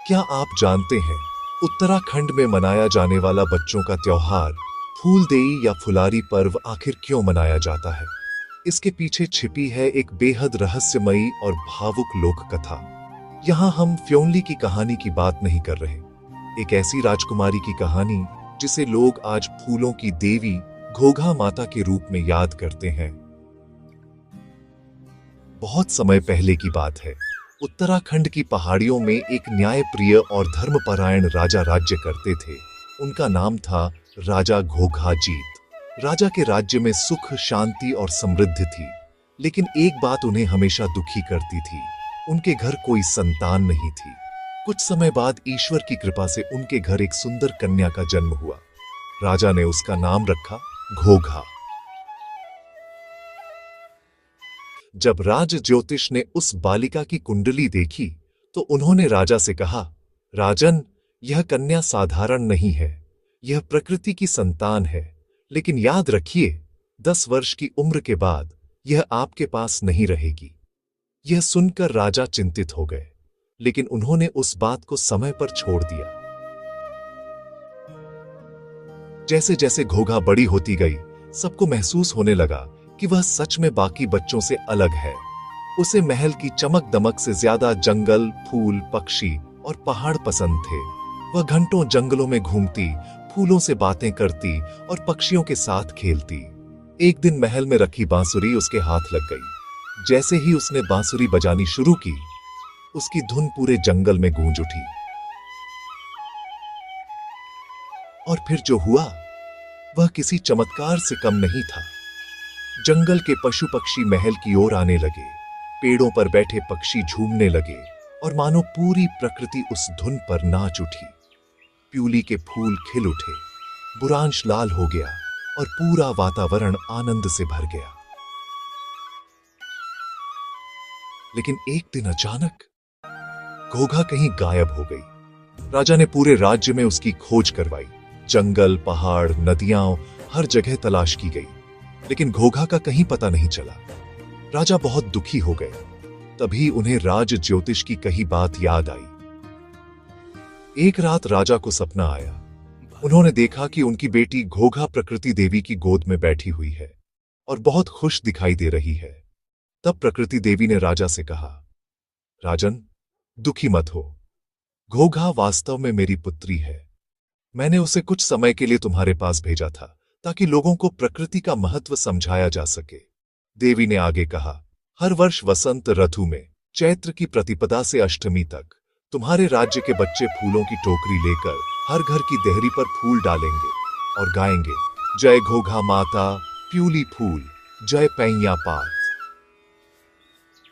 क्या आप जानते हैं उत्तराखंड में मनाया जाने वाला बच्चों का त्योहार फूलदेई या फुलारी पर्व आखिर क्यों मनाया जाता है? इसके पीछे छिपी है एक बेहद रहस्यमयी और भावुक लोक कथा। यहाँ हम फ्योनली की कहानी की बात नहीं कर रहे, एक ऐसी राजकुमारी की कहानी जिसे लोग आज फूलों की देवी घोघा माता के रूप में याद करते हैं। बहुत समय पहले की बात है। उत्तराखंड की पहाड़ियों में एक न्यायप्रिय और धर्मपरायण राजा राज्य करते थे। उनका नाम था राजा घोघाजीत। राजा के राज्य में सुख, शांति और समृद्धि थी, लेकिन एक बात उन्हें हमेशा दुखी करती थी। उनके घर कोई संतान नहीं थी। कुछ समय बाद ईश्वर की कृपा से उनके घर एक सुंदर कन्या का जन्म हुआ। राजा ने उसका नाम रखा घोघा। जब राज ज्योतिष ने उस बालिका की कुंडली देखी तो उन्होंने राजा से कहा, राजन, यह कन्या साधारण नहीं है, यह प्रकृति की संतान है। लेकिन याद रखिए, 10 वर्ष की उम्र के बाद यह आपके पास नहीं रहेगी। यह सुनकर राजा चिंतित हो गए, लेकिन उन्होंने उस बात को समय पर छोड़ दिया। जैसे जैसे घोघा बड़ी होती गई, सबको महसूस होने लगा कि वह सच में बाकी बच्चों से अलग है। उसे महल की चमक दमक से ज्यादा जंगल, फूल, पक्षी और पहाड़ पसंद थे। वह घंटों जंगलों में घूमती, फूलों से बातें करती और पक्षियों के साथ खेलती। एक दिन महल में रखी बांसुरी उसके हाथ लग गई। जैसे ही उसने बांसुरी बजानी शुरू की, उसकी धुन पूरे जंगल में गूंज उठी। और फिर जो हुआ, वह किसी चमत्कार से कम नहीं था। जंगल के पशु पक्षी महल की ओर आने लगे, पेड़ों पर बैठे पक्षी झूमने लगे और मानो पूरी प्रकृति उस धुन पर नाच उठी। प्यूली के फूल खिल उठे, बुरांश लाल हो गया और पूरा वातावरण आनंद से भर गया। लेकिन एक दिन अचानक घोघा कहीं गायब हो गई। राजा ने पूरे राज्य में उसकी खोज करवाई। जंगल, पहाड़, नदियां, हर जगह तलाश की गई, लेकिन घोघा का कहीं पता नहीं चला। राजा बहुत दुखी हो गए। तभी उन्हें राज ज्योतिष की कही बात याद आई। एक रात राजा को सपना आया। उन्होंने देखा कि उनकी बेटी घोघा प्रकृति देवी की गोद में बैठी हुई है और बहुत खुश दिखाई दे रही है। तब प्रकृति देवी ने राजा से कहा, राजन, दुखी मत हो। घोघा वास्तव में मेरी पुत्री है। मैंने उसे कुछ समय के लिए तुम्हारे पास भेजा था ताकि लोगों को प्रकृति का महत्व समझाया जा सके। देवी ने आगे कहा, हर वर्ष वसंत ऋतु में चैत्र की प्रतिपदा से अष्टमी तक तुम्हारे राज्य के बच्चे फूलों की टोकरी लेकर हर घर की देहरी पर फूल डालेंगे और गाएंगे, जय घोघा माता, प्यूली फूल, जय पैया पात।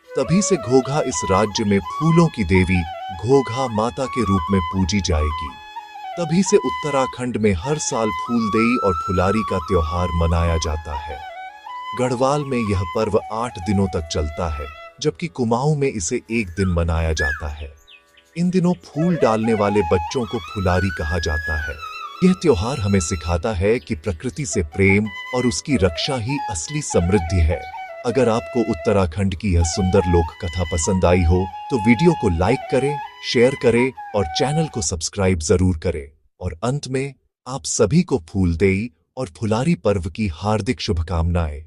तभी से घोघा इस राज्य में फूलों की देवी घोघा माता के रूप में पूजी जाएगी। तभी से उत्तराखंड में हर साल फूलदेई और फुलारी का त्योहार मनाया जाता है। गढ़वाल में यह पर्व 8 दिनों तक चलता है, जबकि कुमाऊं में इसे 1 दिन मनाया जाता है। इन दिनों फूल डालने वाले बच्चों को फुलारी कहा जाता है। यह त्योहार हमें सिखाता है कि प्रकृति से प्रेम और उसकी रक्षा ही असली समृद्धि है। अगर आपको उत्तराखंड की यह सुंदर लोक कथा पसंद आई हो तो वीडियो को लाइक करें, शेयर करें और चैनल को सब्सक्राइब जरूर करें। और अंत में आप सभी को फूलदेई और फुलारी पर्व की हार्दिक शुभकामनाएं।